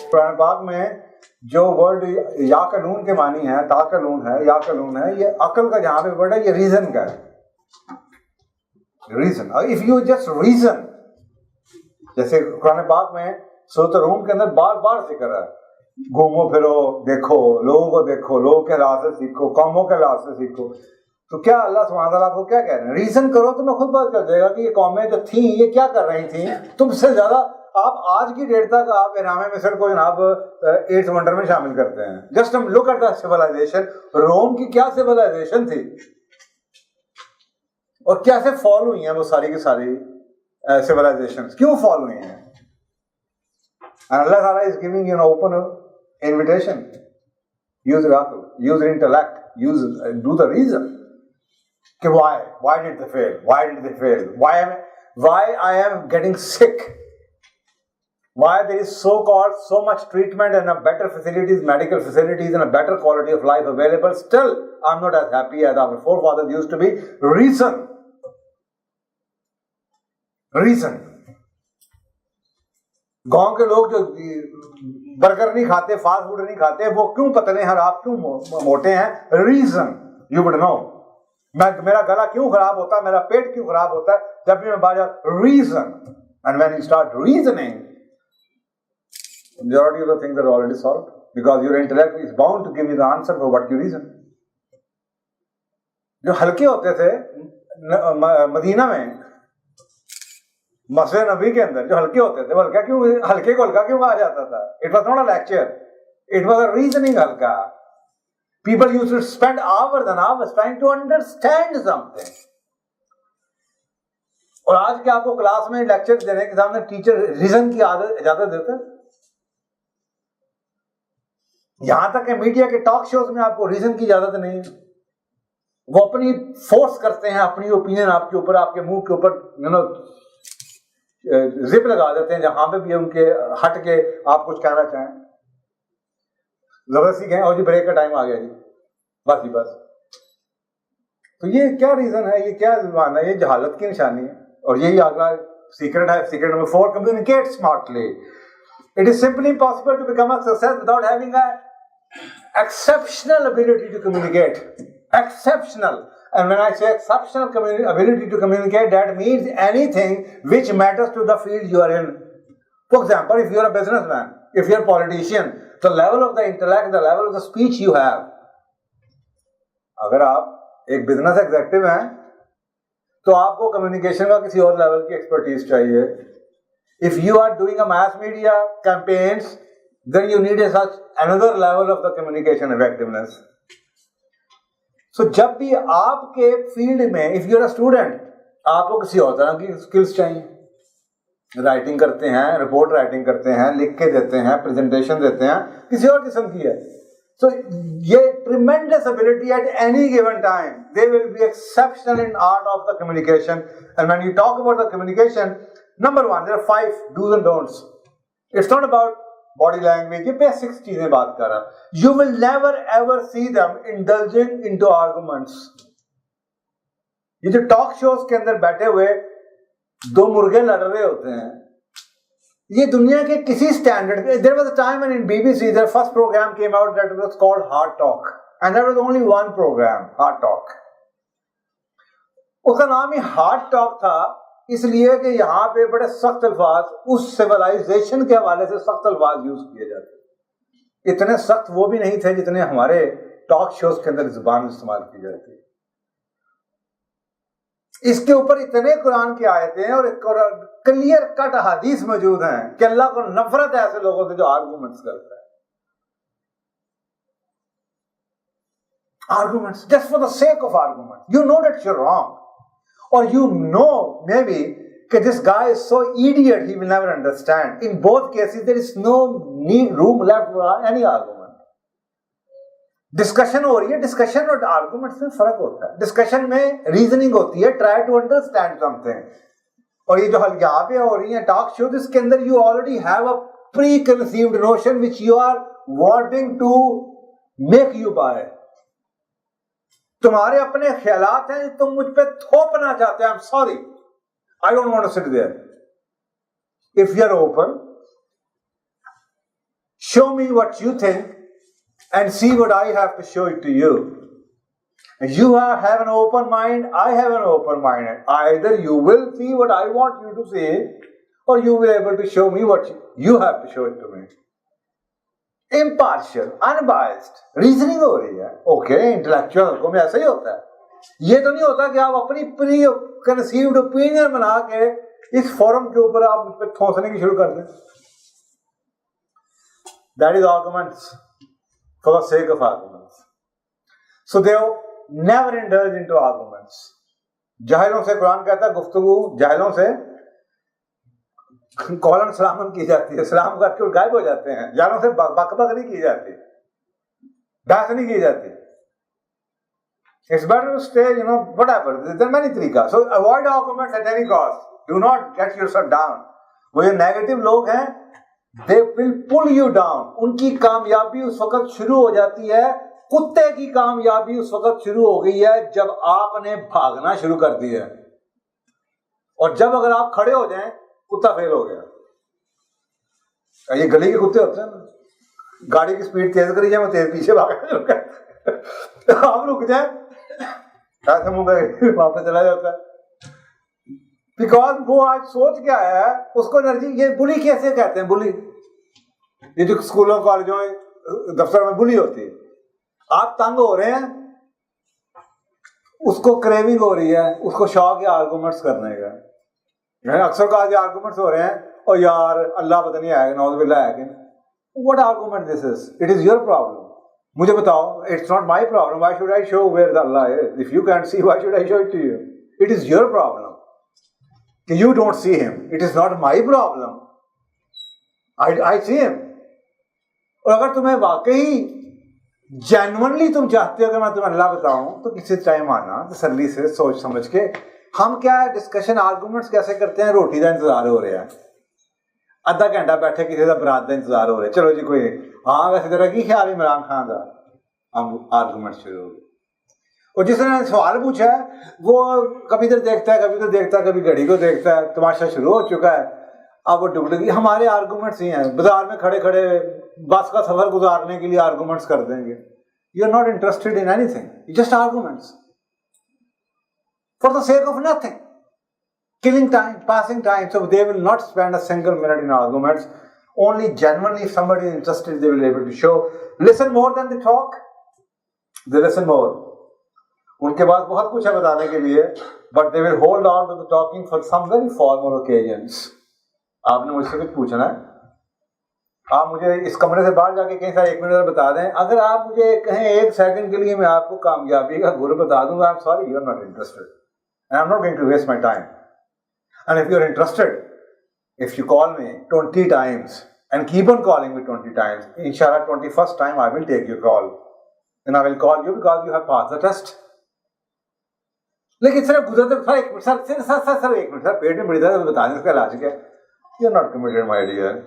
कुरान पाक में जो वर्ड या कानून के मानी है, ता कानून है, या कानून है, ये अकल का जहां पे वर्ड है, ये रीजन का है। Reason, if you just reason, जैसे कुरान पाक में सूरत रूम के अंदर बार बार जिक्र है, घूमो फिरो, देखो, लोगों को देखो, लोगों के हालात से सीखो, कौमों के हालात से सीखो। तो क्या अल्लाह सुब्हानहू तआला आपको क्या कह रहे हैं? रीजन करो तो मैं खुद बात कर जाएगा कि ये कौमें जो थी ये क्या कर रही थी। तुमसे ज्यादा आप आज की डेट तक आप इराम मिस्र को जनाब 8th वंडर में शामिल करते हैं। जस्ट हम लुक एट द सिविलाइजेशन, रोम की क्या सिविलाइजेशन थी और कैसे फॉल हुई हैं वो सारी की सारी सिविलाइजेशन, क्यों फॉल हुई हैं? And Allah Ta'ala is giving you an open invitation. Use your aql, use your intellect, do the reason. Why did they fail? Why did they fail? Why I am getting sick? Why there is so much treatment and a better facilities, medical facilities and a better quality of life available. Still, I'm not as happy as our forefathers used to be. Reason. गांव के लोग जो burger नहीं खाते, fast food नहीं खाते, वो क्यों पतले हैं, आप क्यों मोटे हैं? Reason you would know. मेरा गला क्यों खराब होता है, मेरा पेट क्यों खराब होता है, जब भी मैं बाजार reason. And when you start reasoning, majority of the things are already solved because your intellect is bound to give you the answer for what you reason. जो हल्के होते थे मदीना में, मस्जिद नबी के अंदर जो हल्के होते थे, वो हल्का क्यों, हल्के को हल्का क्यों कहा जाता था? It was not a lecture, it was a reasoning हल्का। People used to spend hours and hours trying to understand something. और आज के आपको क्लास में लेक्चर देने के सामने टीचर रीजन की इजाजत देते हैं। यहां तक कि मीडिया के टॉक शोज में आपको रीजन की इजाजत नहीं है। वो अपनी फोर्स करते हैं, अपनी ओपिनियन आपके ऊपर, आपके मुंह के ऊपर जिप लगा देते हैं, जहां पे भी उनके हट के आप कुछ कहना चाहें, जबरदस्ती कहें और जी ब्रेक का टाइम आ गया जी, बस ही बस। तो ये क्या रीजन है, ये क्या जुबान है, ये जहालत की निशानी है। और यही अगला सीक्रेट है, secret number 4, communicate smartly. It is simply impossible to become a success without having an exceptional ability to communicate. Exceptional. And when I say exceptional ability to communicate, that means anything which matters to the field you are in. For example, if you are a businessman, if you are a politician, the level of the intellect, the level of the speech you have. अगर आप एक business executive हैं, तो आपको communication का किसी और level की एक्सपर्टीज चाहिए। If you are doing a mass media campaigns, then you need another level of the communication effectiveness. So जब भी आपके फील्ड में, if you are a student, आपको किसी और तरह की स्किल्स चाहिए। राइटिंग करते हैं, रिपोर्ट राइटिंग करते हैं, लिख के देते हैं, प्रेजेंटेशन देते हैं, किसी और किस्म की है। So ये tremendous ability at any given time, they will be exceptional in art of the communication. And when you talk about the communication, Number 1, there are 5 do's and don'ts. It's not about body language. ये basics चीजें बात कर रहा है। You will never ever see them indulging into arguments. ये जो talk shows के अंदर बैठे हुए दो मुर्गे लड़ रहे होते हैं, ये दुनिया के किसी standard. There was a time when in BBC their first program came out that was called Hard Talk, and there was only one program, Hard Talk. उसका नाम ही हार्ड टॉक था, इसलिए कि यहाँ पे बड़े सख्त अल्फाज, उस सिविलाइजेशन के हवाले से सख्त अल्फाज यूज किए जाते। इतने सख्त वो भी नहीं थे जितने हमारे टॉक शोज के अंदर जुबान इस्तेमाल की जाती है। इसके ऊपर इतने कुरान की आयतें और क्लियर कट हदीस मौजूद हैं कि अल्लाह को नफरत है ऐसे लोगों से जो आर्गूमेंट्स करते हैं। Arguments just for the sake of argument. You know that you are wrong, or you know maybe that this guy is so idiot he will never understand. In both cases there is no room left for any argument. Discussion हो रही है, discussion और arguments में फर्क होता है। Discussion में reasoning होती है, ट्राई टू अंडरस्टैंड समथिंग। और ये जो यहाँ पे हो रही है टॉक शो, इसके अंदर you already have a preconceived notion which you are wanting to make you buy. तुम्हारे अपने ख्यालात हैं, तुम मुझ पे थोपना चाहते हैं। I am sorry, I don't want to sit there. if you're open, show me what you think and see what I have to show it to you. You have an open mind, I have an open mind. Either you will see what I want you to see, or you will be able to show me what you have to show it to me. Impartial, unbiased, reasoning हो रही है. Okay, intellectual को में ऐसा ही होता है. ये तो नहीं होता कि आप अपनी प्री कंसीव्ड ओपिनियन बना के इस फोरम के ऊपर आप उस पर ठोसने की शुरू कर दें. That is arguments for the sake of arguments. So they never indulge into arguments. जाहिलों से कुरान कहता है गुफ्तगू जाहिलों से कौलन सलामन की जाती है, सलाम करके और गायब हो जाते हैं. जाहिलों से बकबक नहीं की जाती, बहस नहीं की जाती. It's better to stay, whatever. There are many tariqas. So avoid arguments at any cost. Do not get yourself down. वो ये नेगेटिव लोग हैं, they will pull you down. उनकी कामयाबी उस वक्त शुरू हो जाती है, कुत्ते की कामयाबी उस वक्त शुरू हो गई है जब आपने भागना शुरू कर दिया है. और जब अगर आप खड़े हो जाएं, कुत्ता फेल हो गया. ये गली के कुत्ते होते हैं ना, गाड़ी की स्पीड तेज करी जाए, वो तेज पीछे भागना शुरू करते हैं. आप रुक जाए, ऐसे मुंह वापस चला जाता है. बिकॉज वो आज सोच क्या है, उसको एनर्जी. ये बुली कैसे कहते हैं, बुली, ये जो स्कूलों कॉलेजों दफ्तर में बुली होती है. आप तंग हो रहे हैं, उसको क्रेविंग हो रही है, उसको शौक है आर्गूमेंट्स करने का. अक्सर का आज आर्गूमेंट्स हो रहे हैं, और यार अल्लाह पता नहीं आएगा, नौज़ बिल्लाह आएगा. What argument this is? It is your problem. मुझे बताओ, it's not my problem. Why should I show where the Allah is? If you can't see, why should I show it to you? It is your problem कि you don't see him. It is not my problem. I see him. और अगर तुम्हें वाकई genuinely तुम चाहते हो कि मैं तुम्हें अल्लाह बताऊं, तो किसी टाइम आना तसल्ली से सोच समझ के. हम क्या डिस्कशन आर्गूमेंट्स कैसे करते हैं? रोटी का इंतजार हो रहा है, आधा घंटा बैठे किसी का बरात का इंतजार हो रहा है. चलो जी कोई, हाँ वैसे तेरा की ख्याल इमरान खान का, हम आर्गूमेंट शुरू हो गए. और जिसने सवाल पूछा है वो कभी इधर देखता है, कभी तो देखता है, कभी घड़ी को देखता है. तमाशा शुरू हो चुका है. अब वो डुगडुगी हमारे आर्गूमेंट्स ही हैं. बाजार में खड़े खड़े बस का सफर गुजारने के लिए आर्गूमेंट्स कर देंगे. You are not interested in anything, just arguments for the sake of nothing, killing time, passing time. So they will not spend a single minute in arguments. Only genuinely if somebody is interested, they will be able to show. Listen more than they talk. They listen more. उनके पास बहुत कुछ है बताने के लिए, but they will hold on to the talking for some very formal occasions. आपने मुझसे कुछ पूछना है, आप मुझे इस कमरे से बाहर जाके कहीं सारे 1 मिनट बता दें. अगर आप मुझे कहें 1 सेकंड के लिए मैं आपको कामयाबी का गुर बता दूंगा, I am sorry, you are not interested. I am not going to waste my time. And if you are interested, if you call me 20 times and keep on calling me 20 times, inshallah 21st time I will take your call and I will call you because you have passed the test. लेकिन सिर्फ गुजरते sir 1 minute sir 1 minute sir पेट में बड़ी दर्द बता दें इसका इलाज क्या है. You are not committed my dear.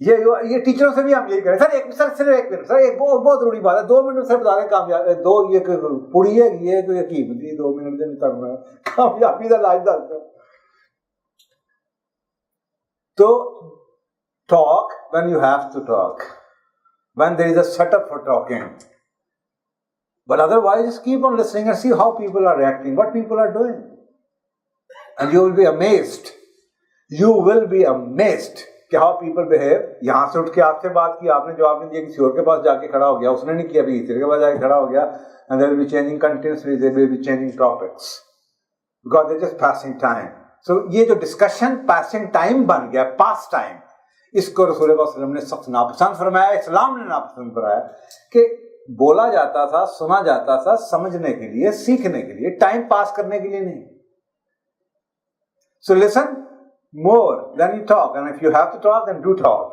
ये टीचरों से भी हम यही करें, सर 1 मिनट, सिर्फ 1 मिनट सर, एक बहुत जरूरी बात है, 2 मिनट सर बता दें कामयाब. 2 ये पुड़ी है, ये तो यकीन थी 2 मिनट दिन तक मैं कामयाबी का इलाज दस. तो talk when you have to talk, when there is a setup for talking, but otherwise just keep on listening and see how people are reacting, what people are doing, and you will be amazed. You will be amazed कि how people behave. यहाँ से उठ के आपसे बात की, आपने जवाब नहीं दिया, किसी और के पास जाके खड़ा हो गया, उसने नहीं किया, अभी तीसरे के पास जाके खड़ा हो गया, and they will be changing continuously, they will be changing topics because they're just passing time. So ये जो डिस्कशन passing time बन गया, पास टाइम, इसको रसूल पाक सल्लल्लाहु अलैहि वसल्लम ने सख्त नापसंद फरमाया, इस्लाम ने नापसंद फरमाया कि बोला जाता था, सुना जाता था समझने के लिए, सीखने के लिए, टाइम पास करने के लिए नहीं. So listen more than you talk, and if you have to talk, then do talk.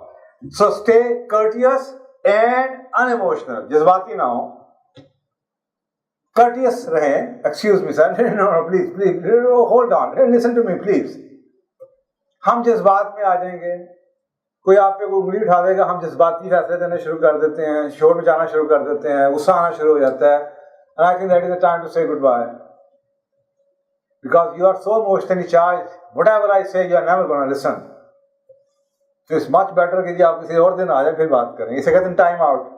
So stay courteous and unemotional. जज्बाती ना हो, courteous रहे. Excuse me sir, no, please, hold on, listen to me please. हम जज्बात में आ जाएंगे, कोई आप पे उंगली उठा देगा, हम जज्बाती फैसले देने शुरू कर देते हैं, शोर मचाना शुरू कर देते हैं, गुस्सा आना शुरू हो जाता है. And I think that is the time to say goodbye, because you are so emotionally charged whatever I say you are never going to listen. तो it's much better कि जी आप किसी और दिन आ जाए फिर बात करें. इसे कहते हैं time out.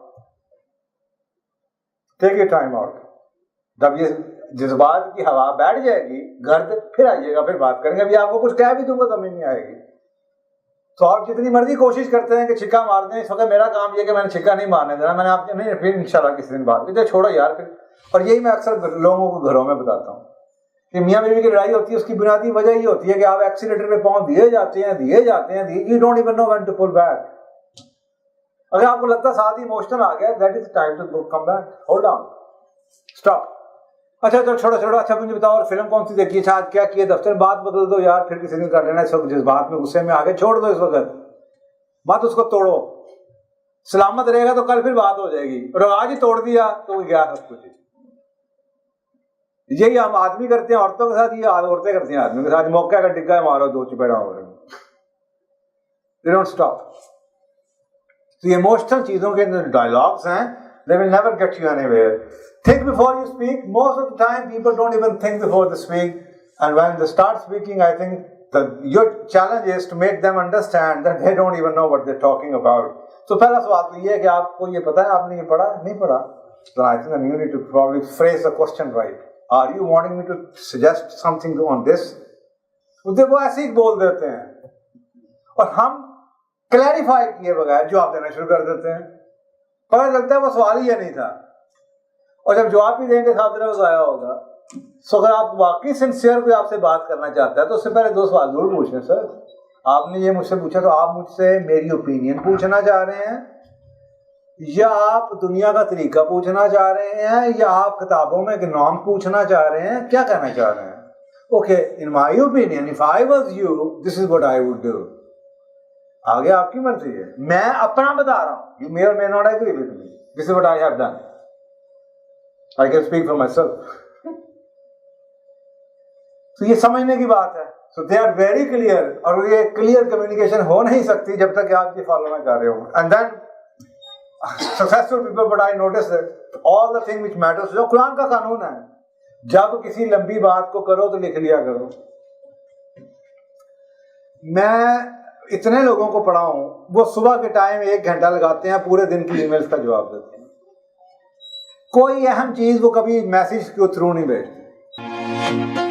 Take your time out. जब ये जज्बात की हवा बैठ जाएगी घर पे फिर आइएगा, फिर बात करेंगे. अभी आपको कुछ कह भी दूंगा समझ नहीं आएगी. तो आप जितनी मर्जी कोशिश करते हैं कि छिक्का मार दें, इस वक्त मेरा काम ये कि मैंने छिक्का नहीं मारने देना, मैंने आपके नहीं, फिर इंशाल्लाह किसी दिन बात की. छोड़ो यार फिर. और यही मैं अक्सर लोगों को घरों में बताता हूँ कि मियाँ बीवी की लड़ाई होती है, उसकी बुनियादी वजह ये होती है कि आप एक्सीलेटर पे पाँव दिए जाते हैं, you don't even know when to pull back. अगर आपको लगता है साथ ही इमोशनल आ गया, that is time to come back. Hold on, stop. अच्छा तो छोड़ो. अच्छा मुझे बताओ और फिल्म कौन सी देखी? अच्छा आज क्या किया दफ्तर में? बात बदल दो यार, फिर किसी दिन कर लेना. इस वक्त जज्बात में गुस्से में आगे छोड़ दो. इस वक्त मत उसको तोड़ो. सलामत रहेगा तो कल फिर बात हो जाएगी. और आज ही तोड़ दिया तो गया सब कुछ. यही हम आदमी करते हैं औरतों के साथ, ये औरतें करती हैं आदमियों के साथ. मौका का डिग्गा मारो, दो चपेड़ा हो रहे. They don't stop. तो इमोशनल चीजों के डायलॉग्स हैं, they will never get you anywhere. Think before you speak. Most of the time people don't even think before they speak, and when they start speaking, I think your challenge is to make them understand that they don't even know what they're talking about. So पहला सवाल तो ये है कि आपको ये पता है, आपने ये पढ़ा नहीं पढ़ा? So I think you need to probably phrase the question right. Are you wanting me to suggest something on this? वो ऐसे ही बोल देते हैं और हम क्लैरिफाई किए बगैर जवाब देना शुरू कर देते हैं. पता चलता है वो सवाल ही नहीं था, और जब जवाब भी देंगे साहब तेरा बताया होगा. सो अगर आप वाकई सिंसियर कोई आपसे बात करना चाहता है तो उससे पहले दो सवाल जरूर पूछें. सर आपने ये मुझसे पूछा तो आप मुझसे मेरी ओपिनियन पूछना चाह रहे हैं, या आप दुनिया का तरीका पूछना चाह रहे हैं, या आप किताबों में नाम पूछना चाह रहे हैं, क्या कहना चाह रहे हैं? Okay, in my opinion if I was you this is what I would do. आगे आपकी मर्जी है, मैं अपना बता रहा हूं. You may or may not agree with me. This is what I have done. I can speak for myself. तो ये समझने की बात है. So they are very clear, और ये क्लियर कम्युनिकेशन हो नहीं सकती जब तक आप ये फॉलो ना कर रहे हो. And then successful people, but I notice that all the thing which matters, जो कुरान का कानून है, जब किसी लंबी बात को करो तो लिख लिया करो. मैं इतने लोगों को पढ़ा हूं, वो सुबह के टाइम 1 घंटा लगाते हैं, पूरे दिन की ईमेल्स का जवाब देते हैं. कोई अहम चीज वो कभी मैसेज के थ्रू नहीं भेजते.